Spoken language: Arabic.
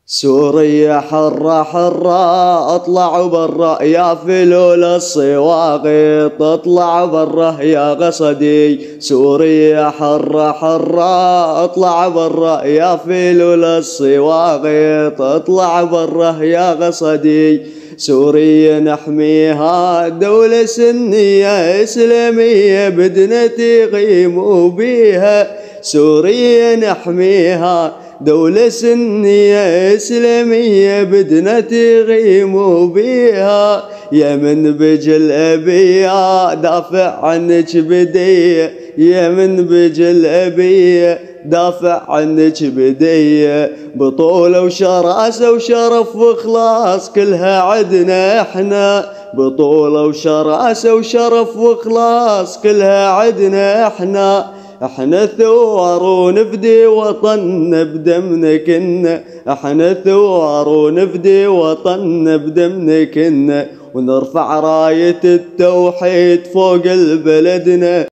سوريا حرة حرة اطلعوا برا يا فلول الصواغط، اطلعوا برا يا غصدي. سوريا حرة حرة اطلعوا برا يا فلول الصواغط، اطلعوا برا يا غصدي. سوريا نحميها دولة سنية إسلامية بدنا تقيموا بيها. سوريا نحميها دولة سنية إسلامية بدنا تقيموا بيها. يا من بجل أبية دافع عنك بدية، يا من بجل أبية دافع عنك بدية. بطولة وشراسة وشرف وإخلاص كلها عدنا احنا، بطولة وشراسة وشرف وإخلاص كلها عدنا احنا. احنا ثوار ونفدي وطننا بدمنا كنا، احنا ثوار ونفدي وطننا بدمنا كنا، ونرفع راية التوحيد فوق البلدنا.